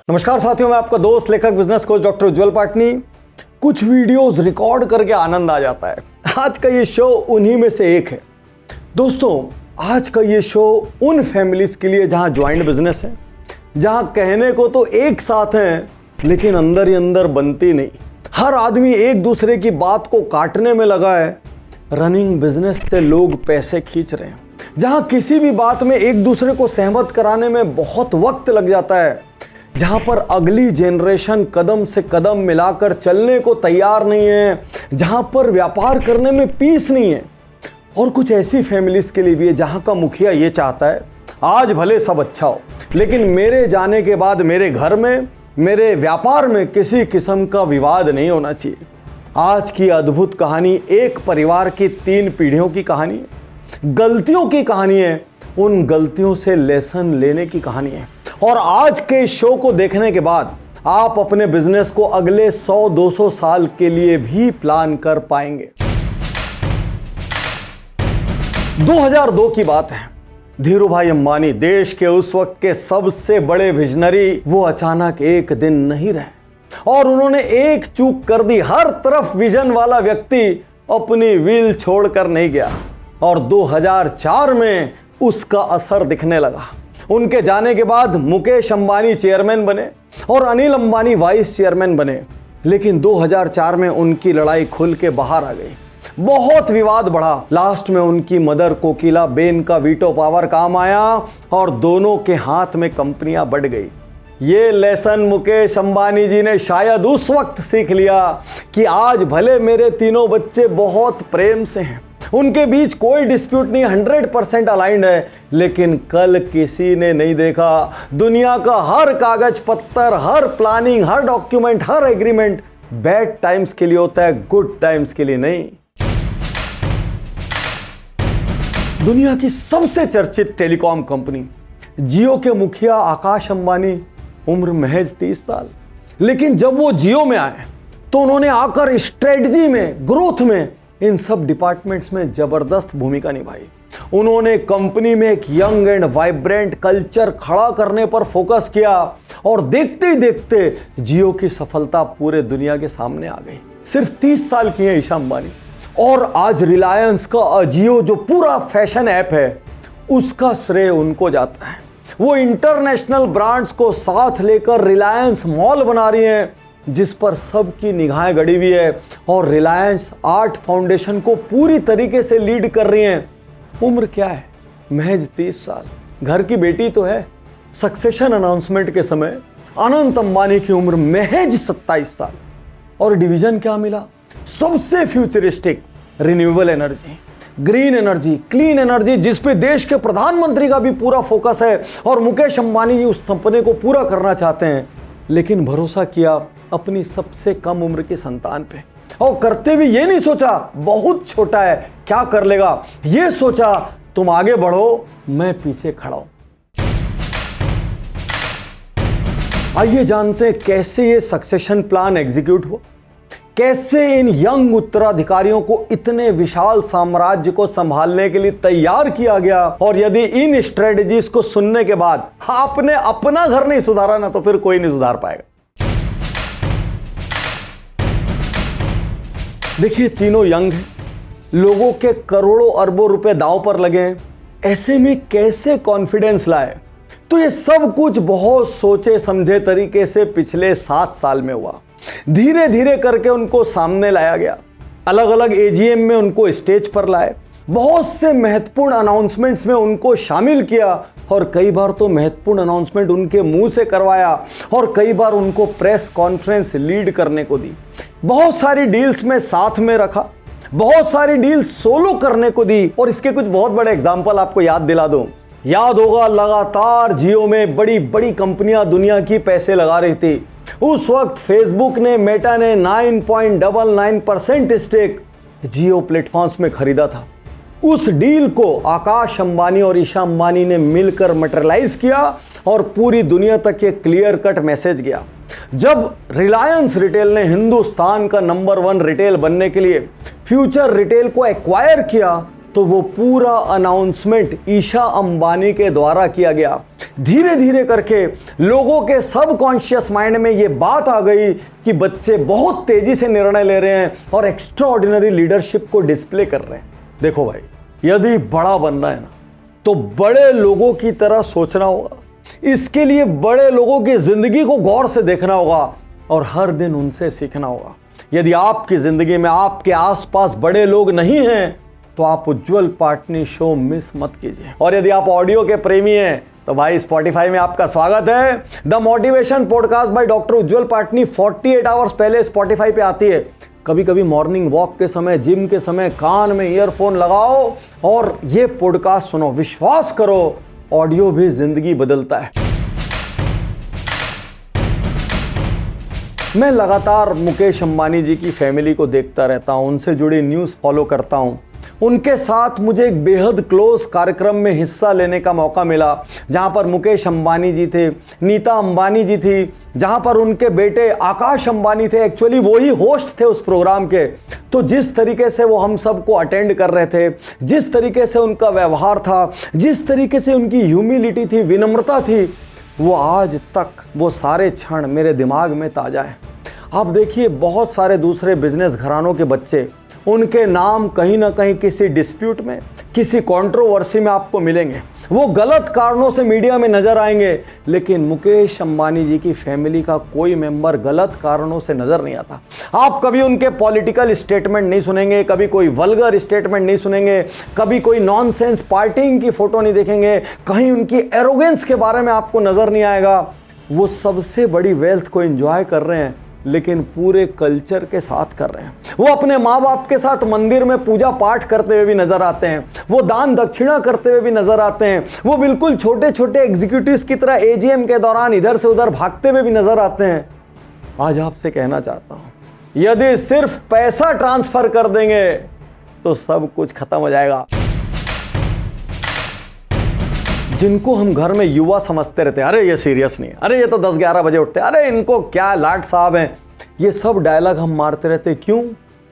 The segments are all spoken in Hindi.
नमस्कार साथियों, मैं आपका दोस्त लेखक business coach doctor Ujjwal Patni. कुछ वीडियोस रिकॉर्ड करके आनंद आ जाता है। आज का ये शो उन्हीं में से एक है। दोस्तों, आज का ये शो उन फैमिलीज के लिए जहां ज्वाइंट बिजनेस है, जहां कहने को तो एक साथ हैं लेकिन अंदर ही अंदर बनती नहीं। हर आदमी एक दूसरे की बात को काटने में लगा है। रनिंग बिजनेस से लोग पैसे खींच रहे हैं, जहां किसी भी बात में एक दूसरे को सहमत कराने में बहुत वक्त लग जाता है, जहां पर अगली जनरेशन कदम से कदम मिलाकर चलने को तैयार नहीं है, जहां पर व्यापार करने में पीस नहीं है। और कुछ ऐसी फैमिलीज के लिए भी है जहां का मुखिया ये चाहता है आज भले सब अच्छा हो, लेकिन मेरे जाने के बाद मेरे घर में, मेरे व्यापार में किसी किस्म का विवाद नहीं होना चाहिए। आज की अद्भुत कहानी एक परिवार की 3 पीढ़ियों की कहानी है, गलतियों की कहानी है, उन गलतियों से लेसन लेने की कहानी है। और आज के शो को देखने के बाद आप अपने बिजनेस को अगले 100-200 साल के लिए भी प्लान कर पाएंगे। 2002 की बात है। धीरूभाई अंबानी, देश के उस वक्त के सबसे बड़े विजनरी, वो अचानक एक दिन नहीं रहे और उन्होंने एक चूक कर दी। हर तरफ विजन वाला व्यक्ति अपनी व्हील छोड़कर नहीं गया और 2004 में उसका असर दिखने लगा। उनके जाने के बाद मुकेश अंबानी चेयरमैन बने और अनिल अंबानी वाइस चेयरमैन बने, लेकिन 2004 में उनकी लड़ाई खुल के बाहर आ गई। बहुत विवाद बढ़ा। लास्ट में उनकी मदर कोकिला बेन का वीटो पावर काम आया और दोनों के हाथ में कंपनियां बढ़ गई। ये लेसन मुकेश अंबानी जी ने शायद उस वक्त सीख लिया कि आज भले मेरे तीनों बच्चे बहुत प्रेम से हैं, उनके बीच कोई डिस्प्यूट नहीं, 100% अलाइंड है, लेकिन कल किसी ने नहीं देखा दुनिया का हर कागज पत्तर, हर प्लानिंग, हर डॉक्यूमेंट, हर एग्रीमेंट बैड टाइम्स के लिए होता है, गुड टाइम्स के लिए नहीं। दुनिया की सबसे चर्चित टेलीकॉम कंपनी जियो के मुखिया आकाश अंबानी, उम्र महज 30 साल, लेकिन जब वो जियो में आए तो उन्होंने आकर स्ट्रेटजी में, ग्रोथ में, इन सब डिपार्टमेंट्स में जबरदस्त भूमिका निभाई। उन्होंने कंपनी में एक यंग एंड वाइब्रेंट कल्चर खड़ा करने पर फोकस किया और देखते ही देखते जियो की सफलता पूरे दुनिया के सामने आ गई। सिर्फ 30 साल की है ईशा अंबानी और आज रिलायंस का अजियो जो पूरा फैशन ऐप है, उसका श्रेय उनको जाता है। वो इंटरनेशनल ब्रांड्स को साथ लेकर रिलायंस मॉल बना रही हैं, जिस पर सबकी निगाहें गड़ी हुई है, और रिलायंस आर्ट फाउंडेशन को पूरी तरीके से लीड कर रही हैं। उम्र क्या है? महज 30 साल। घर की बेटी तो है। सक्सेशन अनाउंसमेंट के समय अनंत अंबानी की उम्र महज 27 साल। और डिवीजन क्या मिला? सबसे futuristic renewable energy, green energy, clean energy, जिस पे देश के प्रधानमंत्री का भी पूरा फोकस है और मुकेश अंबानी जी उस सपने को पूरा करना चाहते हैं, लेकिन भरोसा किया अपनी सबसे कम उम्र की संतान पे। और करते भी ये नहीं सोचा बहुत छोटा है क्या कर लेगा, ये सोचा तुम आगे बढ़ो, मैं पीछे खड़ा हूं। आइए जानते हैं कैसे ये सक्सेशन प्लान एग्जीक्यूट हुआ, कैसे इन यंग उत्तराधिकारियों को इतने विशाल साम्राज्य को संभालने के लिए तैयार किया गया। और यदि इन स्ट्रेटजीज को सुनने के बाद आपने अपना घर नहीं सुधारा ना, तो फिर कोई नहीं सुधार पाएगा। देखिए, तीनों यंग हैं, लोगों के करोड़ों अरबों रुपए दांव पर लगे हैं, ऐसे में कैसे कॉन्फिडेंस लाए? तो ये सब कुछ बहुत सोचे समझे तरीके से पिछले 7 साल में हुआ। धीरे धीरे करके उनको सामने लाया गया, अलग अलग एजीएम में उनको स्टेज पर लाए, बहुत से महत्वपूर्ण अनाउंसमेंट्स में उनको शामिल किया और कई बार तो महत्वपूर्ण अनाउंसमेंट उनके मुंह से करवाया और कई बार उनको प्रेस कॉन्फ्रेंस लीड करने को दी। बहुत सारी डील्स में साथ में रखा, बहुत सारी डील्स सोलो करने को दी। और इसके कुछ बहुत बड़े एग्जाम्पल आपको याद दिला दूं। याद होगा, लगातार जियो में बड़ी बड़ी कंपनियां दुनिया की पैसे लगा रही थी। उस वक्त फेसबुक ने, मेटा ने 9.99% स्टेक जियो प्लेटफॉर्म्स में खरीदा था। उस डील को आकाश अंबानी और ईशा अंबानी ने मिलकर मटेरियलाइज किया और पूरी दुनिया तक ये क्लियर कट मैसेज गया। जब रिलायंस रिटेल ने हिंदुस्तान का नंबर 1 रिटेल बनने के लिए फ्यूचर रिटेल को एक्वायर किया, तो वो पूरा अनाउंसमेंट ईशा अंबानी के द्वारा किया गया। धीरे धीरे करके लोगों के सबकॉन्शियस माइंड में ये बात आ गई कि बच्चे बहुत तेजी से निर्णय ले रहे हैं और एक्स्ट्राऑर्डिनरी लीडरशिप को डिस्प्ले कर रहे हैं। देखो भाई, यदि बड़ा बनना है ना तो बड़े लोगों की तरह सोचना होगा। इसके लिए बड़े लोगों की जिंदगी को गौर से देखना होगा और हर दिन उनसे सीखना होगा। यदि आपकी जिंदगी में आपके आसपास बड़े लोग नहीं हैं तो आप उज्जवल पाटनी शो मिस मत कीजिए। और यदि आप ऑडियो के प्रेमी हैं तो भाई स्पॉटिफाई में आपका स्वागत है। The motivation podcast by doctor Ujjwal Patni 48 hours पहले स्पॉटिफाई पे आती है। कभी कभी मॉर्निंग वॉक के समय, जिम के समय कान में ईयरफोन लगाओ और ये पॉडकास्ट सुनो। विश्वास करो, ऑडियो भी जिंदगी बदलता है। मैं लगातार मुकेश अंबानी जी की फैमिली को देखता रहता हूं, उनसे जुड़ी न्यूज़ फॉलो करता हूं। उनके साथ मुझे एक बेहद क्लोज कार्यक्रम में हिस्सा लेने का मौका मिला, जहां पर मुकेश अंबानी जी थे, नीता अंबानी जी थी, जहां पर उनके बेटे आकाश अंबानी थे। एक्चुअली वो ही होस्ट थे उस प्रोग्राम के। तो जिस तरीके से वो हम सबको अटेंड कर रहे थे, जिस तरीके से उनका व्यवहार था, जिस तरीके से उनकी ह्यूमिलिटी थी, विनम्रता थी, वो आज तक वो सारे क्षण मेरे दिमाग में ताज़ा है। आप देखिए, बहुत सारे दूसरे बिजनेस घरानों के बच्चे, उनके नाम कहीं ना कहीं किसी डिस्प्यूट में, किसी कंट्रोवर्सी में आपको मिलेंगे। वो गलत कारणों से मीडिया में नजर आएंगे, लेकिन मुकेश अंबानी जी की फैमिली का कोई मेंबर गलत कारणों से नजर नहीं आता। आप कभी उनके पॉलिटिकल स्टेटमेंट नहीं सुनेंगे, कभी कोई वल्गर स्टेटमेंट नहीं सुनेंगे, कभी कोई नॉनसेंस पार्टिंग की फोटो नहीं देखेंगे, कहीं उनकी एरोगेंस के बारे में आपको नजर नहीं आएगा। वो सबसे बड़ी वेल्थ को एंजॉय कर रहे हैं, लेकिन पूरे कल्चर के साथ कर रहे हैं। वो अपने माँ बाप के साथ मंदिर में पूजा पाठ करते हुए भी नजर आते हैं, वो दान दक्षिणा करते हुए भी नजर आते हैं, वो बिल्कुल छोटे छोटे एग्जीक्यूटिव्स की तरह एजीएम के दौरान इधर से उधर भागते हुए भी नजर आते हैं। आज आपसे कहना चाहता हूं, यदि सिर्फ पैसा ट्रांसफर कर देंगे तो सब कुछ खत्म हो जाएगा। जिनको हम घर में युवा समझते रहते हैं, अरे ये सीरियस नहीं है, अरे ये तो 10-11 बजे उठते हैं, अरे इनको क्या लाट साहब हैं, ये सब डायलॉग हम मारते रहते हैं। क्यों?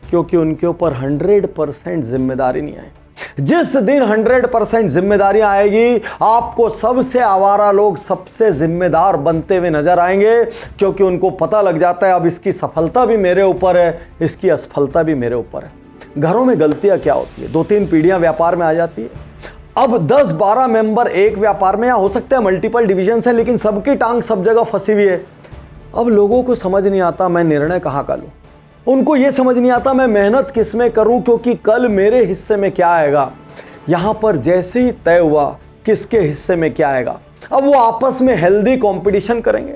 क्योंकि उनके ऊपर 100% जिम्मेदारी नहीं आई। जिस दिन 100% जिम्मेदारी आएगी, आपको सबसे आवारा लोग सबसे जिम्मेदार बनते हुए नजर आएंगे, क्योंकि उनको पता लग जाता है अब इसकी सफलता भी मेरे ऊपर है, इसकी असफलता भी मेरे ऊपर है। घरों में गलतियां क्या होती है? 2-3 पीढ़ियां व्यापार में आ जाती है। अब 10-12 मेंबर एक व्यापार में, या हो सकता है मल्टीपल डिविजन है, लेकिन सबकी टांग सब जगह फंसी हुई है। अब लोगों को समझ नहीं आता मैं निर्णय कहाँ का लूँ, उनको ये समझ नहीं आता मैं मेहनत किस में करूँ, क्योंकि कल मेरे हिस्से में क्या आएगा। यहाँ पर जैसे ही तय हुआ किसके हिस्से में क्या आएगा, अब वो आपस में हेल्दी कंपटीशन करेंगे।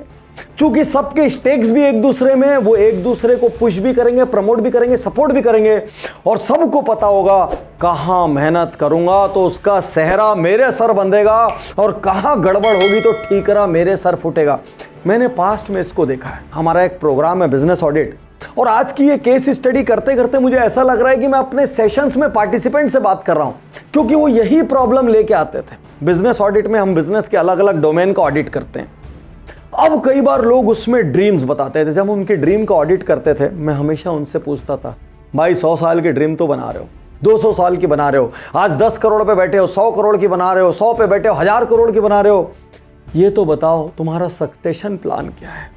चूंकि सबके स्टेक्स भी एक दूसरे में, वो एक दूसरे को पुश भी करेंगे, प्रमोट भी करेंगे, सपोर्ट भी करेंगे, और सबको पता होगा कहाँ मेहनत करूंगा तो उसका सेहरा मेरे सर बंधेगा, और कहाँ गड़बड़ होगी तो ठीकरा मेरे सर फूटेगा। मैंने पास्ट में इसको देखा है। हमारा एक प्रोग्राम है बिजनेस ऑडिट, और आज की ये केस स्टडी करते करते मुझे ऐसा लग रहा है कि मैं अपने सेशंस में पार्टिसिपेंट से बात कर रहा हूं, क्योंकि वो यही प्रॉब्लम लेके आते थे। बिजनेस ऑडिट में हम बिजनेस के अलग अलग डोमेन का ऑडिट करते हैं। अब कई बार लोग उसमें ड्रीम्स बताते थे। जब हम उनके ड्रीम का ऑडिट करते थे, मैं हमेशा उनसे पूछता था, भाई 100 साल की ड्रीम तो बना रहे हो, 200 साल की बना रहे हो, आज 10 करोड़ पे बैठे हो, 100 करोड़ की बना रहे हो, 100 पे बैठे हो, 1000 करोड़ की बना रहे हो, ये तो बताओ तुम्हारा सक्सेशन प्लान क्या है।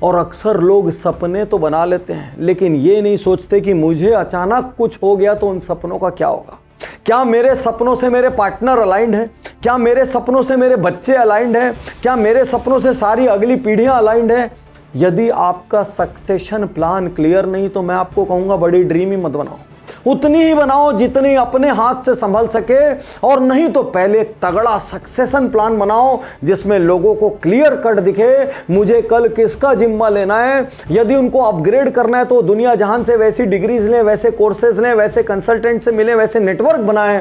और अक्सर लोग सपने तो बना लेते हैं, लेकिन ये नहीं सोचते कि मुझे अचानक कुछ हो गया तो उन सपनों का क्या होगा। क्या मेरे सपनों से मेरे पार्टनर अलाइंड है? क्या मेरे सपनों से मेरे बच्चे अलाइंड हैं? क्या मेरे सपनों से सारी अगली पीढ़ियां अलाइंड है? यदि आपका सक्सेशन प्लान क्लियर नहीं, तो मैं आपको कहूंगा बड़ी ड्रीम ही मत बनाओ, उतनी ही बनाओ जितनी अपने हाथ से संभल सके, और नहीं तो पहले एक तगड़ा सक्सेशन प्लान बनाओ जिसमें लोगों को क्लियर कट दिखे मुझे कल किसका जिम्मा लेना है। यदि उनको अपग्रेड करना है तो दुनिया जहान से वैसी डिग्रीज लें, वैसे कोर्सेज लें, वैसे कंसल्टेंट से मिले, वैसे नेटवर्क बनाएं,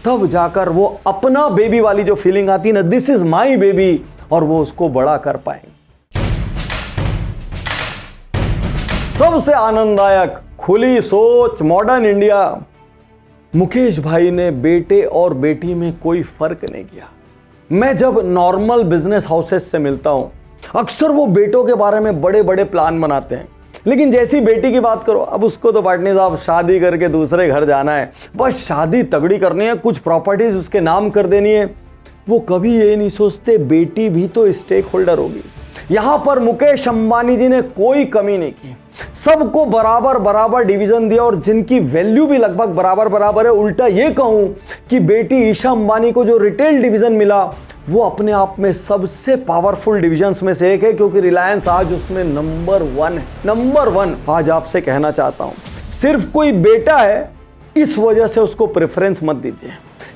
तब जाकर वो अपना बेबी वाली जो फीलिंग आती है ना, दिस इज माई बेबी, और वो उसको बड़ा कर पाएंगे। सबसे आनंददायक खुली सोच मॉडर्न इंडिया। मुकेश भाई ने बेटे और बेटी में कोई फर्क नहीं किया। मैं जब नॉर्मल बिजनेस हाउसेस से मिलता हूं, अक्सर वो बेटों के बारे में बड़े बड़े प्लान बनाते हैं, लेकिन जैसी बेटी की बात करो, अब उसको तो पाटनी साहब शादी करके दूसरे घर जाना है, बस शादी तगड़ी करनी है, कुछ प्रॉपर्टीज उसके नाम कर देनी है। वो कभी ये नहीं सोचते बेटी भी तो स्टेक होल्डर होगी। यहां पर मुकेश अंबानी जी ने कोई कमी नहीं की, सबको बराबर बराबर डिवीजन दिया और जिनकी वैल्यू भी लगभग बराबर बराबर है। उल्टा ये कहूं कि बेटी ईशा अंबानी को जो रिटेल डिवीजन मिला वो अपने आप में सबसे पावरफुल डिविजन्स में से एक है, क्योंकि रिलायंस आज उसमें नंबर 1 है। नंबर 1 आज आपसे कहना चाहता हूं, सिर्फ कोई बेटा है इस वजह से उसको प्रेफरेंस मत दीजिए।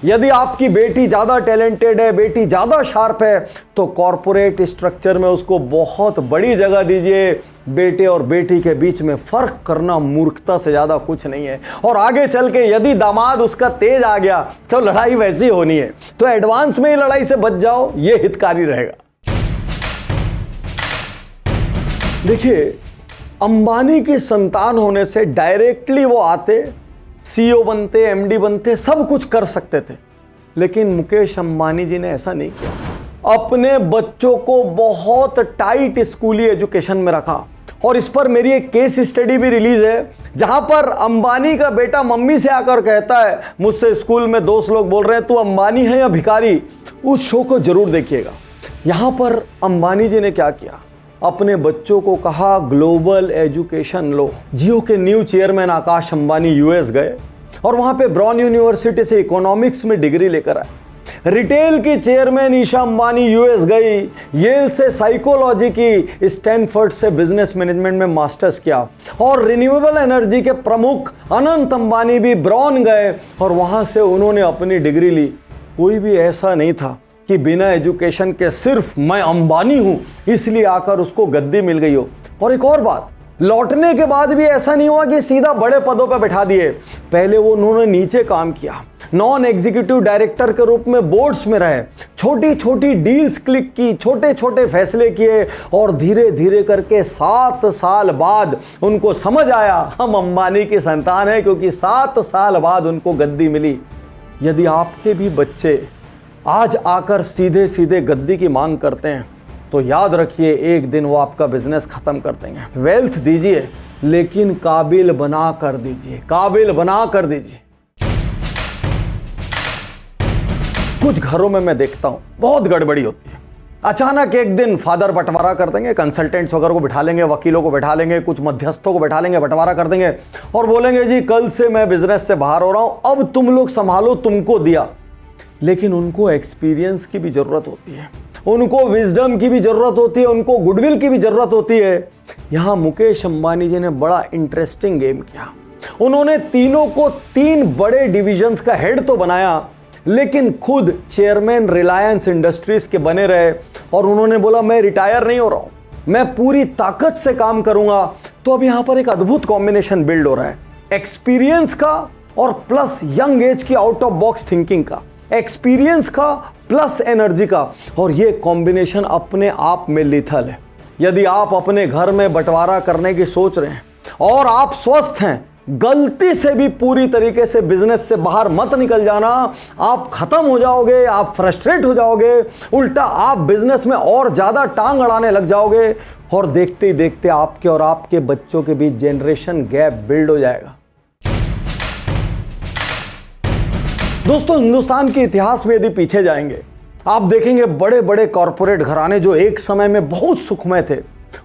यदि आपकी बेटी ज़्यादा टैलेंटेड है, बेटी ज़्यादा शार्प है, तो कॉरपोरेट स्ट्रक्चर में उसको बहुत बड़ी जगह दीजिए। बेटे और बेटी के बीच में फर्क करना मूर्खता से ज़्यादा कुछ नहीं है। और आगे चल के यदि दामाद उसका तेज आ गया तो लड़ाई वैसी होनी है, तो एडवांस में ही लड़ाई से बच जाओ, ये हितकारी रहेगा। देखिए, अंबानी की संतान होने से डायरेक्टली वो आते, सीईओ बनते, एमडी बनते, सब कुछ कर सकते थे, लेकिन मुकेश अंबानी जी ने ऐसा नहीं किया। अपने बच्चों को बहुत टाइट स्कूली एजुकेशन में रखा और इस पर मेरी एक केस स्टडी भी रिलीज है, जहां पर अंबानी का बेटा मम्मी से आकर कहता है, मुझसे स्कूल में दोस्त लोग बोल रहे हैं तू अंबानी है या भिखारी। उस शो को जरूर देखिएगा। यहां पर अंबानी जी ने क्या किया, अपने बच्चों को कहा ग्लोबल एजुकेशन लो। जियो के new chairman Akash Ambani US गए और वहां पे ब्राउन यूनिवर्सिटी से इकोनॉमिक्स में डिग्री लेकर आए। रिटेल की चेयरमैन ईशा अंबानी यूएस गई, येल से साइकोलॉजी की, स्टैनफोर्ड से बिजनेस मैनेजमेंट में मास्टर्स किया। और रिन्यूएबल एनर्जी के प्रमुख अनंत अंबानी भी ब्राउन गए और वहां से उन्होंने अपनी डिग्री ली। कोई भी ऐसा नहीं था कि बिना एजुकेशन के सिर्फ मैं अंबानी हूं इसलिए आकर उसको गद्दी मिल गई हो। और एक और बात, लौटने के बाद भी ऐसा नहीं हुआ कि सीधा बड़े पदों पर बैठा दिए। पहले वो उन्होंने नीचे काम किया, नॉन एग्जीक्यूटिव डायरेक्टर के रूप में बोर्ड्स में रहे, छोटी छोटी डील्स क्लिक की, छोटे छोटे फैसले किए और धीरे धीरे करके 7 साल बाद उनको समझ आया हम अंबानी की संतान है, क्योंकि 7 साल बाद उनको गद्दी मिली। यदि आपके भी बच्चे आज आकर सीधे सीधे गद्दी की मांग करते हैं तो याद रखिए एक दिन वो आपका बिजनेस खत्म कर देंगे। वेल्थ दीजिए लेकिन काबिल बना कर दीजिए, काबिल बना कर दीजिए। कुछ घरों में मैं देखता हूं बहुत गड़बड़ी होती है। अचानक एक दिन फादर बंटवारा कर देंगे, कंसल्टेंट्स वगैरह को बिठा लेंगे, वकीलों को बिठा लेंगे, कुछ मध्यस्थों को बिठा लेंगे, बंटवारा कर देंगे और बोलेंगे जी कल से मैं बिजनेस से बाहर हो रहा हूं, अब तुम लोग संभालो, तुमको दिया। लेकिन उनको एक्सपीरियंस की भी जरूरत होती है, उनको विजडम की भी जरूरत होती है, उनको गुडविल की भी जरूरत होती है। यहां मुकेश अंबानी जी ने बड़ा इंटरेस्टिंग गेम किया। उन्होंने तीनों को 3 बड़े डिविजन्स का हेड तो बनाया, लेकिन खुद चेयरमैन रिलायंस इंडस्ट्रीज के बने रहे और उन्होंने बोला मैं रिटायर नहीं हो रहा हूं, मैं पूरी ताकत से काम करूंगा। तो अब यहां पर एक अद्भुत कॉम्बिनेशन बिल्ड हो रहा है, एक्सपीरियंस का और प्लस यंग एज की आउट ऑफ बॉक्स थिंकिंग का, एक्सपीरियंस का प्लस एनर्जी का, और ये कॉम्बिनेशन अपने आप में लिथल है। यदि आप अपने घर में बंटवारा करने की सोच रहे हैं और आप स्वस्थ हैं, गलती से भी पूरी तरीके से बिजनेस से बाहर मत निकल जाना, आप खत्म हो जाओगे, आप फ्रस्ट्रेट हो जाओगे, उल्टा आप बिजनेस में और ज्यादा टांग अड़ाने लग जाओगे और देखते ही देखते आपके और आपके बच्चों के बीच जनरेशन गैप बिल्ड हो जाएगा। दोस्तों, हिंदुस्तान के इतिहास में यदि पीछे जाएंगे आप देखेंगे बड़े बड़े कॉरपोरेट घराने जो एक समय में बहुत सुखमय थे,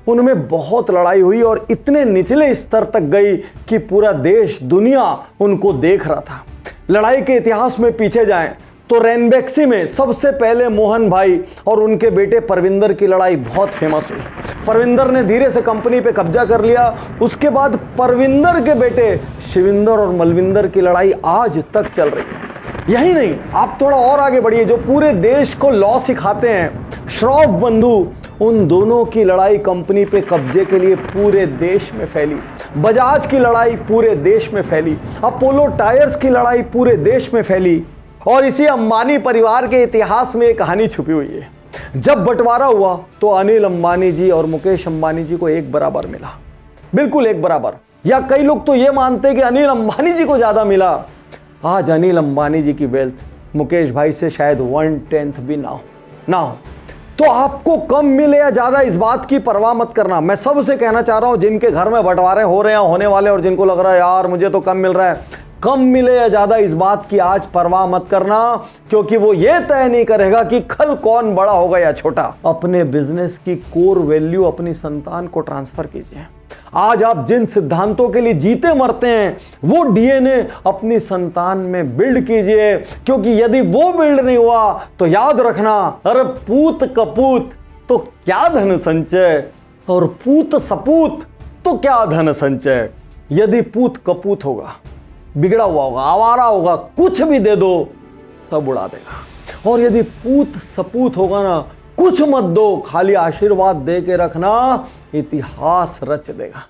उनमें बहुत लड़ाई हुई और इतने निचले स्तर तक गई कि पूरा देश दुनिया उनको देख रहा था। लड़ाई के इतिहास में पीछे जाएं तो रेनबैक्सी में सबसे पहले मोहन भाई और उनके बेटे परविंदर की लड़ाई बहुत फेमस हुई। परविंदर ने धीरे से कंपनी पे कब्जा कर लिया। उसके बाद परविंदर के बेटे शिविंदर और मलविंदर की लड़ाई आज तक चल रही है। यही नहीं, आप थोड़ा और आगे बढ़िए, जो पूरे देश को लॉ सिखाते हैं, श्रॉफ बंधु, उन दोनों की लड़ाई कंपनी पे कब्जे के लिए पूरे देश में फैली। बजाज की लड़ाई पूरे देश में फैली, अपोलो टायर्स की लड़ाई पूरे देश में फैली। और इसी अंबानी परिवार के इतिहास में एक कहानी छुपी हुई है। जब बंटवारा हुआ तो अनिल अंबानी जी और मुकेश अंबानी जी को एक बराबर मिला, बिल्कुल एक बराबर, या कई लोग तो ये मानते हैं कि अनिल अंबानी जी को ज्यादा मिला। आज अनिल अंबानी जी की वेल्थ मुकेश भाई से शायद 1/10 भी ना हो। तो आपको कम मिले या ज्यादा इस बात की परवाह मत करना। मैं सबसे कहना चाह रहा हूं जिनके घर में बंटवारे हो रहे हैं, होने वाले, और जिनको लग रहा है यार मुझे तो कम मिल रहा है, कम मिले या ज्यादा इस बात की आज परवाह मत करना, क्योंकि वो ये तय नहीं करेगा कि कल कौन बड़ा होगा या छोटा। अपने बिजनेस की कोर वैल्यू अपनी संतान को ट्रांसफर कीजिए। आज आप जिन सिद्धांतों के लिए जीते मरते हैं वो डीएनए अपनी संतान में बिल्ड कीजिए, क्योंकि यदि वो बिल्ड नहीं हुआ तो याद रखना, अरे पूत कपूत तो क्या धन संचय, और पूत सपूत तो क्या धन संचय। यदि पूत कपूत होगा, बिगड़ा हुआ होगा, आवारा होगा, कुछ भी दे दो सब उड़ा देगा। और यदि पूत सपूत होगा ना, कुछ मत दो, खाली आशीर्वाद दे के रखना, इतिहास रच देगा।